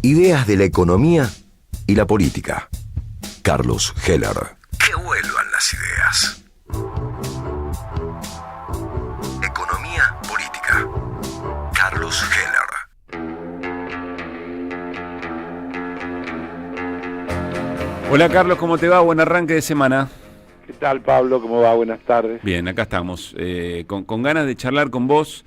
Ideas de la economía y la política. Carlos Heller. Que vuelvan las ideas. Economía política. Carlos Heller. Hola Carlos, ¿cómo te va? Buen arranque de semana. ¿Qué tal, Pablo? ¿Cómo va? Buenas tardes. Bien, acá estamos, con ganas de charlar con vos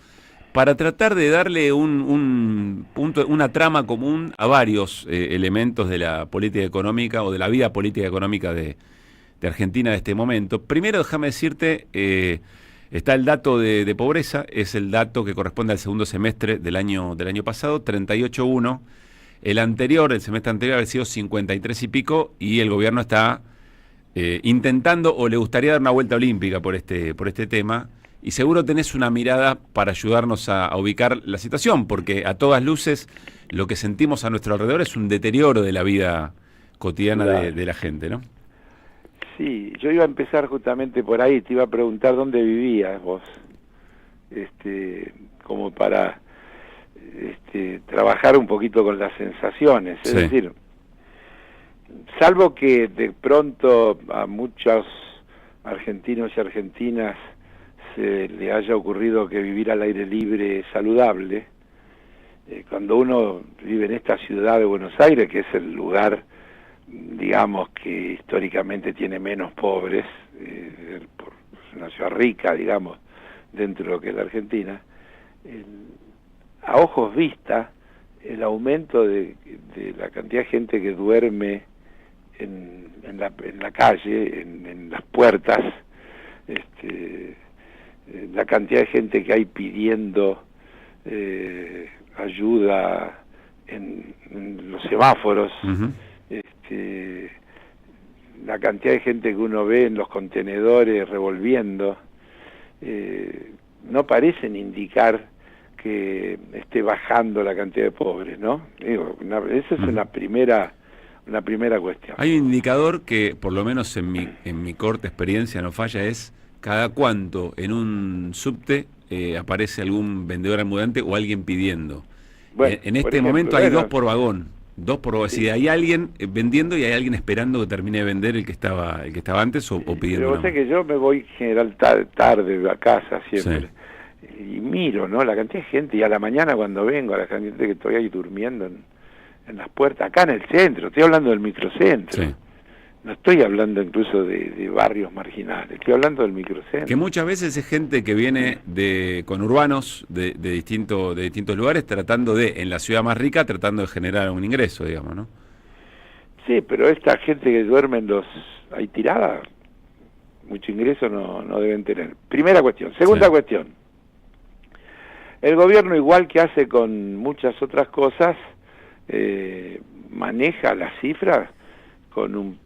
para tratar de darle un punto, una trama común a varios elementos de la política económica o de la vida política económica de Argentina de este momento. Primero, déjame decirte, está el dato de pobreza, es el dato que corresponde al segundo semestre del año pasado, 38,1. El semestre anterior había sido 53 y pico, y el gobierno está intentando, o le gustaría dar una vuelta olímpica por este tema, y seguro tenés una mirada para ayudarnos a ubicar la situación, porque a todas luces lo que sentimos a nuestro alrededor es un deterioro de la vida cotidiana de la gente, ¿no? Sí, yo iba a empezar justamente por ahí, te iba a preguntar dónde vivías vos, como para trabajar un poquito con las sensaciones, es decir, salvo que de pronto a muchos argentinos y argentinas se le haya ocurrido que vivir al aire libre es saludable, cuando uno vive en esta ciudad de Buenos Aires, que es el lugar, digamos, que históricamente tiene menos pobres, es una ciudad rica, digamos, dentro de lo que es la Argentina, a ojos vista, el aumento de la cantidad de gente que duerme en la calle, en las puertas, la cantidad de gente que hay pidiendo ayuda en los semáforos, la cantidad de gente que uno ve en los contenedores revolviendo, no parecen indicar que esté bajando la cantidad de pobres, ¿no? Digo, esa es una primera cuestión. Hay un indicador que, por lo menos en mi corta experiencia, no falla, es cada cuánto en un subte aparece algún vendedor ambulante o alguien pidiendo. Bueno, en este momento hay dos por vagón. Sí. Si hay alguien vendiendo y hay alguien esperando que termine de vender el que estaba antes o pidiendo. Pero vos sabés que yo me voy en general tarde a casa siempre. Sí. Y miro, ¿no? La cantidad de gente, y a la mañana cuando vengo, a la cantidad de gente que estoy ahí durmiendo en las puertas, acá en el centro, estoy hablando del microcentro. Sí. No estoy hablando incluso de barrios marginales, estoy hablando del microcentro. Que muchas veces es gente que viene con urbanos de distintos lugares, tratando en la ciudad más rica, tratando de generar un ingreso, digamos, ¿no? Sí, pero esta gente que duerme ahí tirada, mucho ingreso no deben tener. Primera cuestión. Segunda cuestión. El gobierno, igual que hace con muchas otras cosas, maneja las cifras con un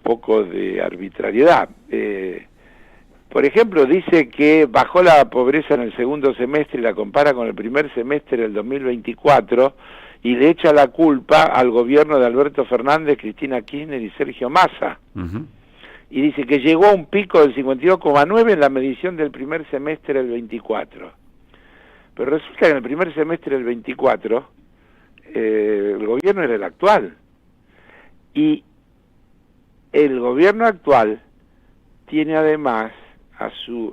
poco de arbitrariedad. Por ejemplo, dice que bajó la pobreza en el segundo semestre y la compara con el primer semestre del 2024 y le echa la culpa al gobierno de Alberto Fernández, Cristina Kirchner y Sergio Massa. Y dice que llegó a un pico del 52,9 en la medición del primer semestre del 24. Pero resulta que en el primer semestre del 24 el gobierno era el actual. Y el gobierno actual tiene además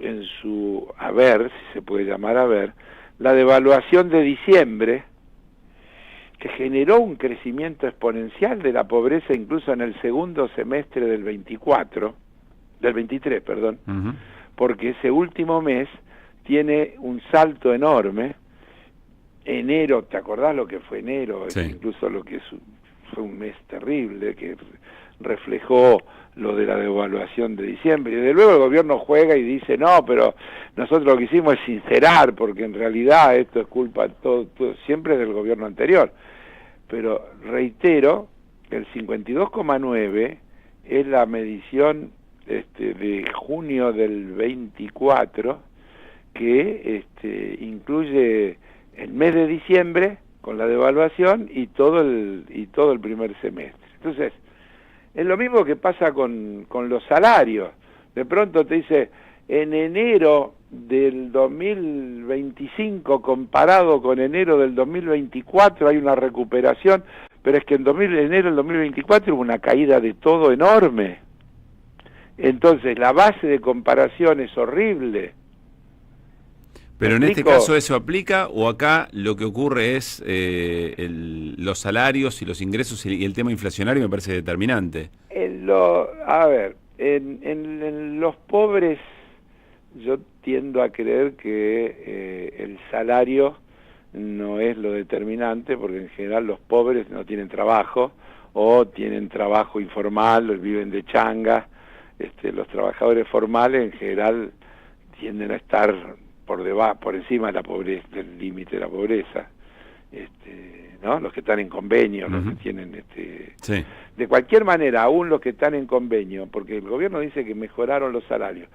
en su haber, si se puede llamar haber, la devaluación de diciembre, que generó un crecimiento exponencial de la pobreza incluso en el segundo semestre del 23, porque ese último mes tiene un salto enorme. Enero, ¿te acordás lo que fue enero? Sí. Incluso lo que fue un mes terrible, que reflejó lo de la devaluación de diciembre, y desde luego el gobierno juega y dice, no, pero nosotros lo que hicimos es sincerar, porque en realidad esto es culpa todo siempre del gobierno anterior. Pero reitero, el 52,9 es la medición de junio del 24, que incluye el mes de diciembre con la devaluación y todo el primer semestre. Entonces, es lo mismo que pasa con los salarios. De pronto te dice, en enero del 2025 comparado con enero del 2024 hay una recuperación, Pero es que en enero del 2024 hubo una caída de todo enorme. Entonces la base de comparación es horrible. Pero en este caso eso aplica, o acá lo que ocurre es los salarios y los ingresos y el tema inflacionario me parece determinante. En los pobres yo tiendo a creer que el salario no es lo determinante, porque en general los pobres no tienen trabajo o tienen trabajo informal, o viven de changa. Los trabajadores formales en general tienden a estar por encima de la pobreza, del límite de la pobreza, ¿no? Los que están en convenio, los que tienen, sí. De cualquier manera, aún los que están en convenio, porque el gobierno dice que mejoraron los salarios.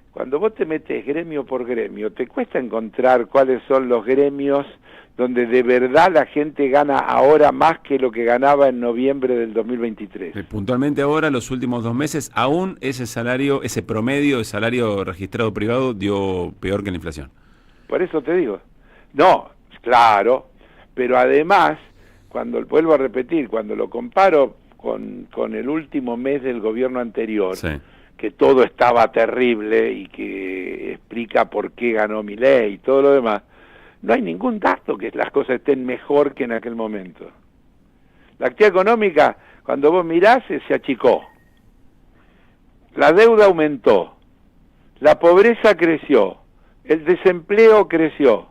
Cuando vos te metes gremio por gremio, te cuesta encontrar cuáles son los gremios donde de verdad la gente gana ahora más que lo que ganaba en noviembre del 2023. Puntualmente ahora, los últimos 2 meses, aún ese salario, ese promedio de salario registrado privado dio peor que la inflación. Por eso te digo. No, claro, pero además, vuelvo a repetir, cuando lo comparo con el último mes del gobierno anterior, sí, que todo estaba terrible y que explica por qué ganó Milei y todo lo demás, no hay ningún dato que las cosas estén mejor que en aquel momento. La actividad económica, cuando vos mirás, se achicó. La deuda aumentó. La pobreza creció. El desempleo creció.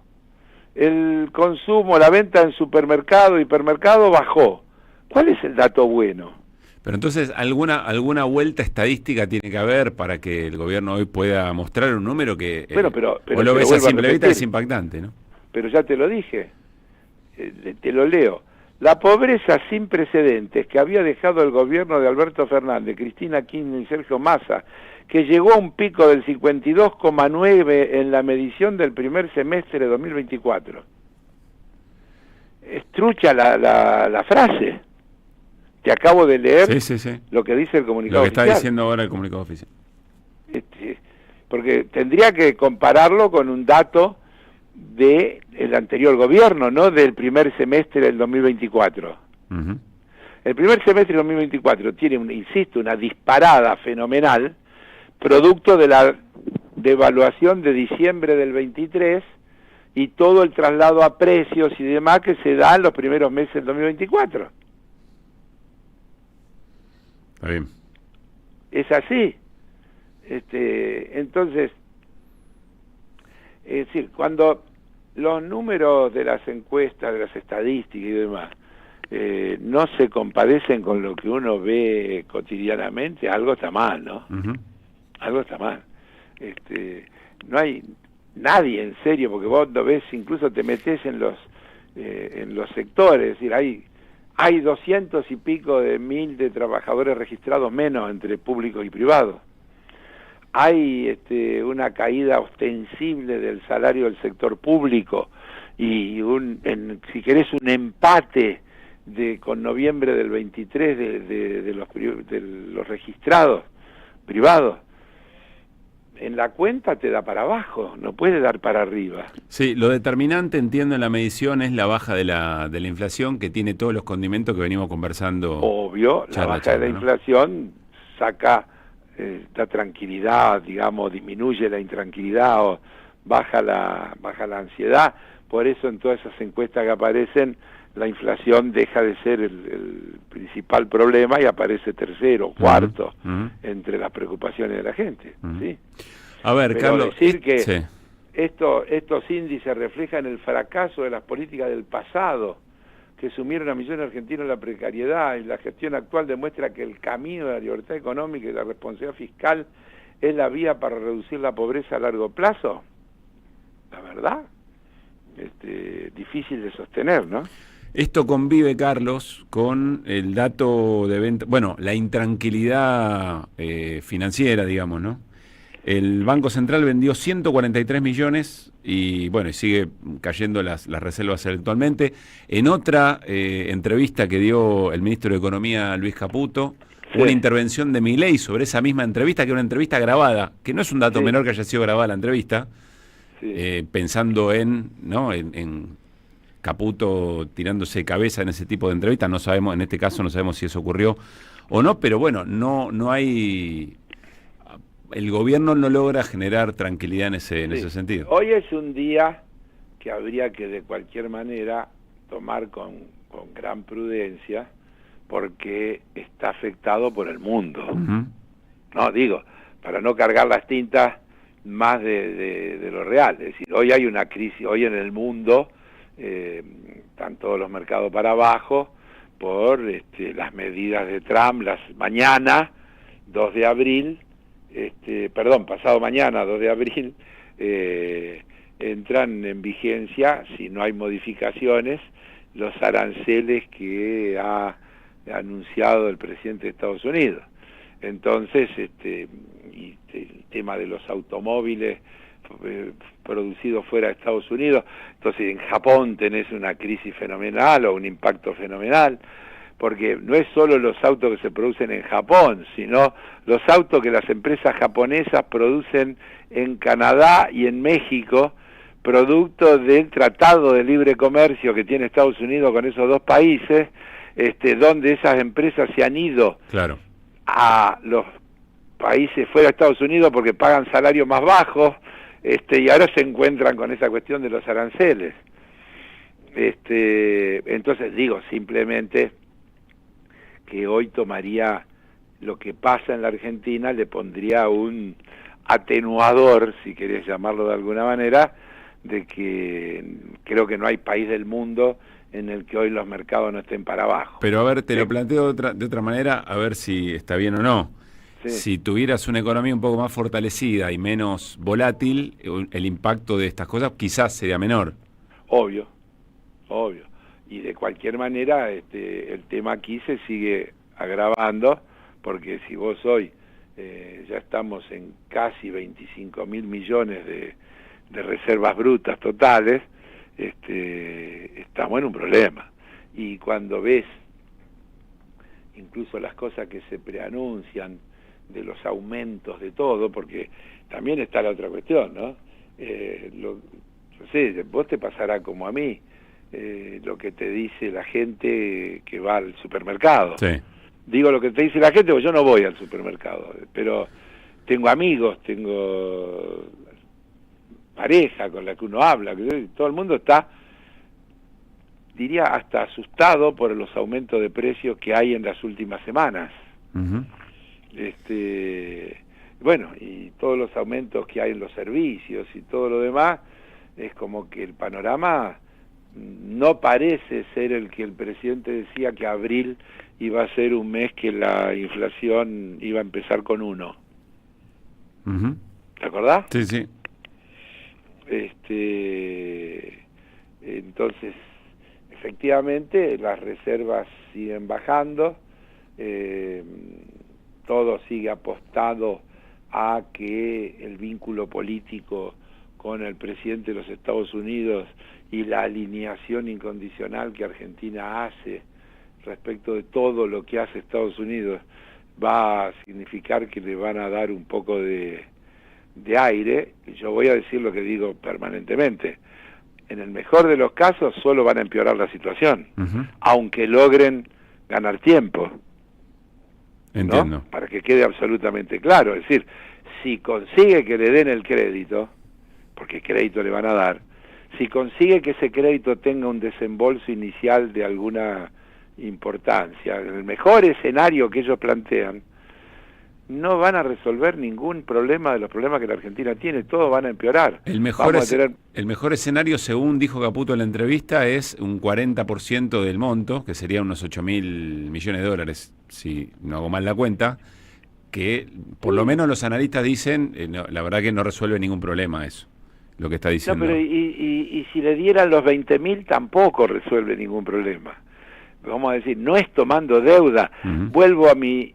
El consumo, la venta en supermercado y hipermercado bajó. ¿Cuál es el dato bueno? Pero entonces, ¿alguna vuelta estadística tiene que haber para que el gobierno hoy pueda mostrar un número que... Bueno, pero o lo ves a simple vista, es impactante, ¿no? Pero ya te lo dije, te lo leo. La pobreza sin precedentes que había dejado el gobierno de Alberto Fernández, Cristina Kirchner y Sergio Massa, que llegó a un pico del 52,9 en la medición del primer semestre de 2024. Estrucha la frase. Te acabo de leer sí. Lo que dice el comunicado oficial. Lo que está diciendo ahora el comunicado oficial. Porque tendría que compararlo con un dato del anterior gobierno, no del primer semestre del 2024. Uh-huh. El primer semestre del 2024 tiene, una disparada fenomenal, producto de la devaluación de diciembre del 23 y todo el traslado a precios y demás que se da en los primeros meses del 2024. Está bien. Es así. Entonces, es decir, cuando los números de las encuestas, de las estadísticas y demás, no se compadecen con lo que uno ve cotidianamente, algo está mal, ¿no? Uh-huh. Algo está mal. No hay nadie en serio, porque vos lo ves, incluso te metés en los sectores, es decir, hay 200 y pico de mil de trabajadores registrados menos entre público y privado. Hay una caída ostensible del salario del sector público y si querés un empate con noviembre del 23 de los registrados privados. En la cuenta te da para abajo, no puede dar para arriba. Sí, lo determinante, entiendo, en la medición es la baja de la inflación, que tiene todos los condimentos que venimos conversando. Obvio, la baja de la inflación saca, da tranquilidad, digamos, disminuye la intranquilidad o baja la ansiedad. Por eso en todas esas encuestas que aparecen, la inflación deja de ser el principal problema y aparece tercero, cuarto, entre las preocupaciones de la gente. ¿Sí? A ver, pero Carlos, decir que sí, estos índices reflejan el fracaso de las políticas del pasado, que sumieron a millones de argentinos en la precariedad, y la gestión actual demuestra que el camino de la libertad económica y la responsabilidad fiscal es la vía para reducir la pobreza a largo plazo. La verdad, difícil de sostener, ¿no? Esto convive, Carlos, con el dato de venta, bueno, la intranquilidad financiera, digamos, ¿no? El Banco Central vendió 143 millones y, bueno, y sigue cayendo las reservas actualmente. En otra entrevista que dio el ministro de Economía, Luis Caputo, una intervención de Milei sobre esa misma entrevista, que era una entrevista grabada, que no es un dato menor que haya sido grabada la entrevista, pensando en Caputo tirándose de cabeza en ese tipo de entrevistas. No sabemos, en este caso no sabemos si eso ocurrió o no, pero bueno, no hay... El gobierno no logra generar tranquilidad en ese sentido. Hoy es un día que habría que de cualquier manera tomar con gran prudencia, porque está afectado por el mundo. No, digo, para no cargar las tintas más de lo real. Es decir, hoy hay una crisis, hoy en el mundo están todos los mercados para abajo por las medidas de Trump. Mañana, 2 de abril, pasado mañana, 2 de abril, entran en vigencia, si no hay modificaciones, los aranceles que ha anunciado el presidente de Estados Unidos. Entonces, y el tema de los automóviles producidos fuera de Estados Unidos, entonces en Japón tenés una crisis fenomenal o un impacto fenomenal, porque no es solo los autos que se producen en Japón, sino los autos que las empresas japonesas producen en Canadá y en México, producto del Tratado de Libre Comercio que tiene Estados Unidos con esos dos países, donde esas empresas se han ido a los países fuera de Estados Unidos porque pagan salarios más bajos, y ahora se encuentran con esa cuestión de los aranceles. Entonces digo simplemente que hoy tomaría lo que pasa en la Argentina, le pondría un atenuador, si querés llamarlo de alguna manera, de que creo que no hay país del mundo en el que hoy los mercados no estén para abajo. Pero a ver, te lo planteo de otra manera, a ver si está bien o no. Sí. Si tuvieras una economía un poco más fortalecida y menos volátil, el impacto de estas cosas quizás sería menor. Obvio. Y de cualquier manera, el tema aquí se sigue agravando, porque si vos hoy ya estamos en casi 25.000 millones de reservas brutas totales, estamos en un problema. Y cuando ves incluso las cosas que se preanuncian de los aumentos de todo, porque también está la otra cuestión, ¿no? Yo sé, vos te pasará como a mí, lo que te dice la gente que va al supermercado. Sí. Digo lo que te dice la gente porque yo no voy al supermercado, pero tengo amigos, tengo pareja con la que uno habla, que todo el mundo está, diría, hasta asustado por los aumentos de precios que hay en las últimas semanas. Bueno, y todos los aumentos que hay en los servicios y todo lo demás, es como que el panorama no parece ser el que el presidente decía, que abril iba a ser un mes que la inflación iba a empezar con 1. ¿Te acordás? Sí, sí. Entonces, efectivamente, las reservas siguen bajando, todo sigue apostado a que el vínculo político con el presidente de los Estados Unidos y la alineación incondicional que Argentina hace respecto de todo lo que hace Estados Unidos va a significar que le van a dar un poco de aire. Yo voy a decir lo que digo permanentemente: en el mejor de los casos solo van a empeorar la situación, aunque logren ganar tiempo. Entiendo. ¿No? Para que quede absolutamente claro, es decir, si consigue que le den el crédito, porque crédito le van a dar, si consigue que ese crédito tenga un desembolso inicial de alguna importancia, en el mejor escenario que ellos plantean, no van a resolver ningún problema de los problemas que la Argentina tiene, todos van a empeorar. El mejor escenario, según dijo Caputo en la entrevista, es un 40% del monto, que sería unos 8.000 millones de dólares, si no hago mal la cuenta, que por lo menos los analistas dicen, la verdad que no resuelve ningún problema eso, lo que está diciendo. No, pero y si le dieran los 20.000 tampoco resuelve ningún problema. Vamos a decir, no es tomando deuda. Vuelvo a mi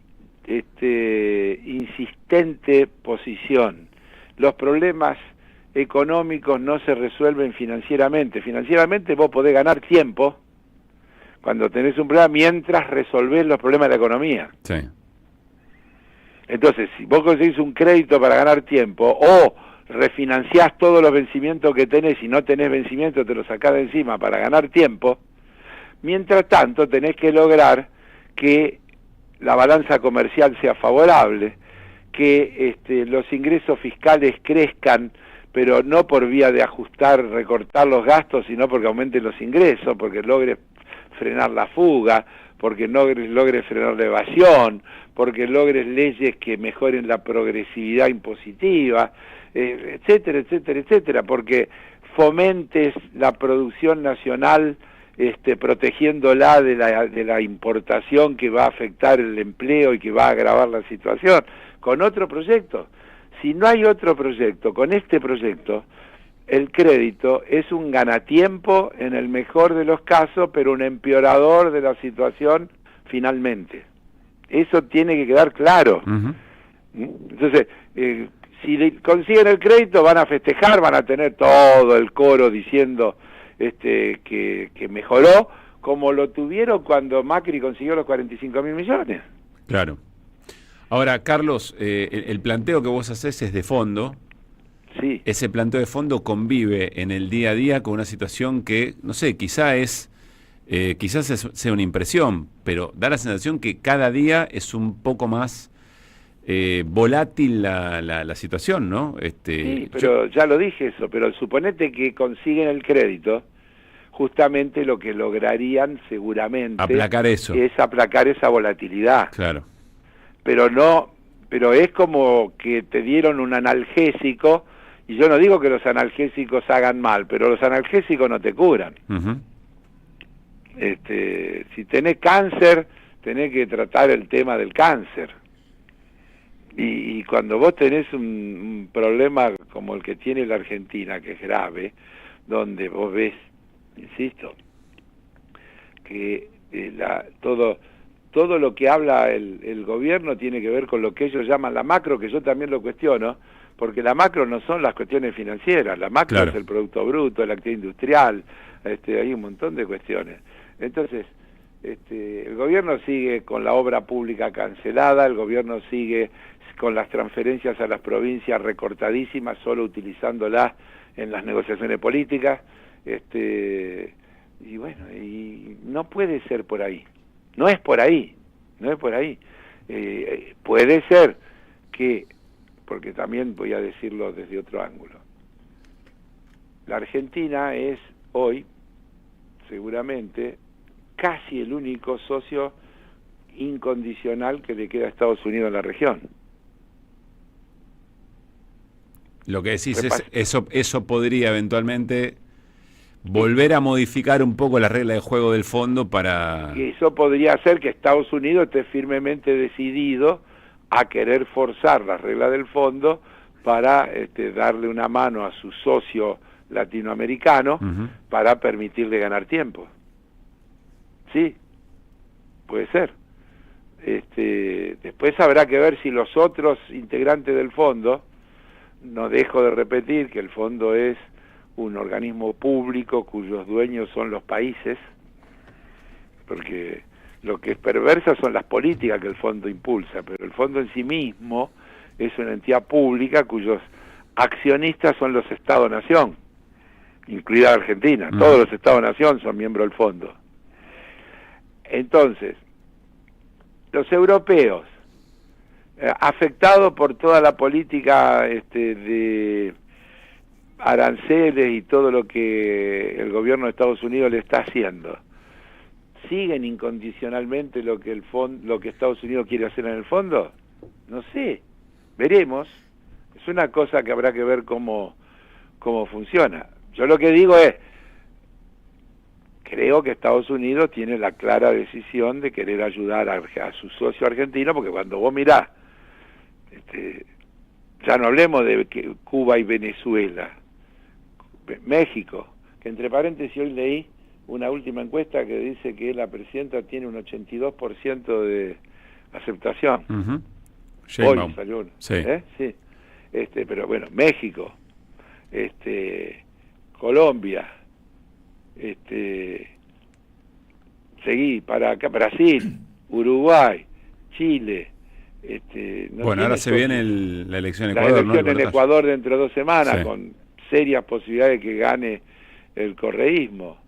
insistente posición. Los problemas económicos no se resuelven financieramente. Financieramente vos podés ganar tiempo cuando tenés un problema mientras resolvés los problemas de la economía. Sí. Entonces, si vos conseguís un crédito para ganar tiempo, o refinanciás todos los vencimientos que tenés y no tenés vencimiento, te los sacás de encima para ganar tiempo. Mientras tanto, tenés que lograr que la balanza comercial sea favorable, que los ingresos fiscales crezcan, pero no por vía de ajustar, recortar los gastos, sino porque aumenten los ingresos, porque logres frenar la fuga, porque logres frenar la evasión, porque logres leyes que mejoren la progresividad impositiva, etcétera, etcétera, etcétera, porque fomentes la producción nacional, protegiéndola de la importación que va a afectar el empleo y que va a agravar la situación, con otro proyecto. Si no hay otro proyecto, con este proyecto, el crédito es un ganatiempo en el mejor de los casos, pero un empeorador de la situación finalmente. Eso tiene que quedar claro. Entonces, si consiguen el crédito, van a festejar, van a tener todo el coro diciendo que mejoró, como lo tuvieron cuando Macri consiguió los 45.000 millones. Claro. Ahora, Carlos, el planteo que vos hacés es de fondo. Sí. Ese planteo de fondo convive en el día a día con una situación que, no sé, quizás sea una impresión, pero da la sensación que cada día es un poco más volátil la situación, ¿no? Sí, pero ya lo dije eso, pero suponete que consiguen el crédito, justamente lo que lograrían seguramente aplacar eso. Es aplacar esa volatilidad. Claro. Pero es como que te dieron un analgésico, y yo no digo que los analgésicos hagan mal, pero los analgésicos no te curan. Si tenés cáncer, tenés que tratar el tema del cáncer. Y cuando vos tenés un problema como el que tiene la Argentina, que es grave, donde vos ves, insisto, que todo lo que habla el gobierno tiene que ver con lo que ellos llaman la macro, que yo también lo cuestiono, porque la macro no son las cuestiones financieras, la macro claro. Es el producto bruto, la actividad industrial, hay un montón de cuestiones. Entonces, el gobierno sigue con la obra pública cancelada, el gobierno sigue con las transferencias a las provincias recortadísimas, solo utilizándolas en las negociaciones políticas, y bueno, y no puede ser por ahí. No es por ahí. Puede ser que, porque también voy a decirlo desde otro ángulo, la Argentina es hoy, seguramente, casi el único socio incondicional que le queda a Estados Unidos en la región. Lo que decís es, eso podría eventualmente volver a modificar un poco la regla de juego del fondo para... Y eso podría hacer que Estados Unidos esté firmemente decidido a querer forzar la regla del fondo para darle una mano a su socio latinoamericano para permitirle ganar tiempo. Sí, puede ser. Después habrá que ver si los otros integrantes del fondo, no dejo de repetir que el fondo es un organismo público cuyos dueños son los países, porque lo que es perversa son las políticas que el fondo impulsa, pero el fondo en sí mismo es una entidad pública cuyos accionistas son los Estados-nación, incluida Argentina. Todos los Estados-nación son miembros del fondo. Entonces, los europeos, afectados por toda la política de aranceles y todo lo que el gobierno de Estados Unidos le está haciendo, ¿siguen incondicionalmente lo que Estados Unidos quiere hacer en el fondo? No sé, veremos. Es una cosa que habrá que ver cómo funciona. Yo lo que digo es, creo que Estados Unidos tiene la clara decisión de querer ayudar a su socio argentino, porque cuando vos mirás, ya no hablemos de Cuba y Venezuela, México, que entre paréntesis hoy leí una última encuesta que dice que la presidenta tiene un 82% de aceptación. Hoy salió uno. Sí. Sí. Pero bueno, México, Colombia, seguí para acá, Brasil, Uruguay, Chile, no bueno, ahora tiene se viene la elección en la Ecuador, elección ¿no? en Ecuador dentro de 2 semanas, Sí. con serias posibilidades de que gane el correísmo.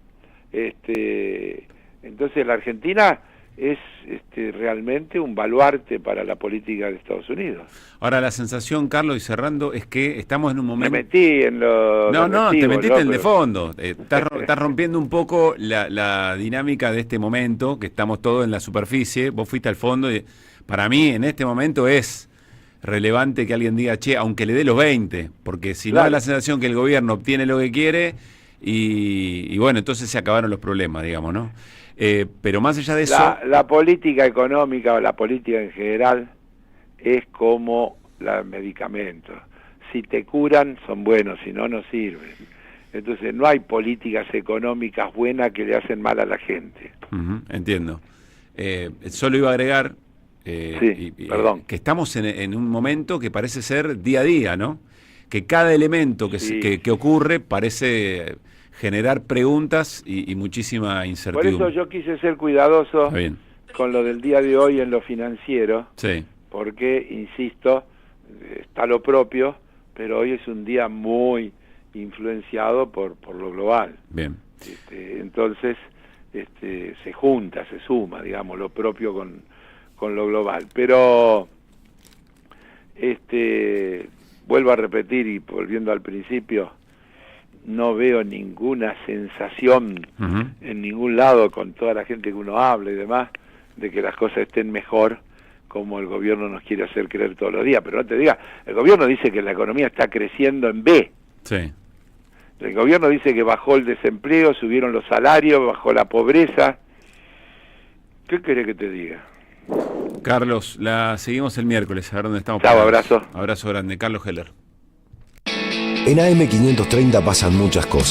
Entonces la Argentina es realmente un baluarte para la política de Estados Unidos. Ahora, la sensación, Carlos, y cerrando, es que estamos en un momento... Me metí en lo... No, te metiste en el de pero... fondo. Estás rompiendo un poco la dinámica de este momento, que estamos todos en la superficie. Vos fuiste al fondo y para mí en este momento es relevante que alguien diga, che, aunque le dé los 20, porque si no da la sensación que el gobierno obtiene lo que quiere y bueno, entonces se acabaron los problemas, digamos, ¿no? Pero más allá de eso... La política económica o la política en general es como los medicamentos. Si te curan, son buenos, si no, no sirven. Entonces no hay políticas económicas buenas que le hacen mal a la gente. Entiendo. Solo iba a agregar perdón. que estamos en un momento que parece ser día a día, ¿no? Que cada elemento que ocurre parece generar preguntas y muchísima incertidumbre. Por eso yo quise ser cuidadoso con lo del día de hoy en lo financiero, porque, insisto, está lo propio, pero hoy es un día muy influenciado por lo global. Bien. Entonces, se junta, se suma, digamos, lo propio con lo global. Pero, vuelvo a repetir y volviendo al principio, no veo ninguna sensación en ningún lado con toda la gente que uno habla y demás de que las cosas estén mejor como el gobierno nos quiere hacer creer todos los días. Pero no te diga, el gobierno dice que la economía está creciendo en B. Sí. El gobierno dice que bajó el desempleo, subieron los salarios, bajó la pobreza. ¿Qué querés que te diga? Carlos, la seguimos el miércoles, a ver dónde estamos. Chao, abrazo. Abrazo grande. Carlos Heller. En AM530 pasan muchas cosas.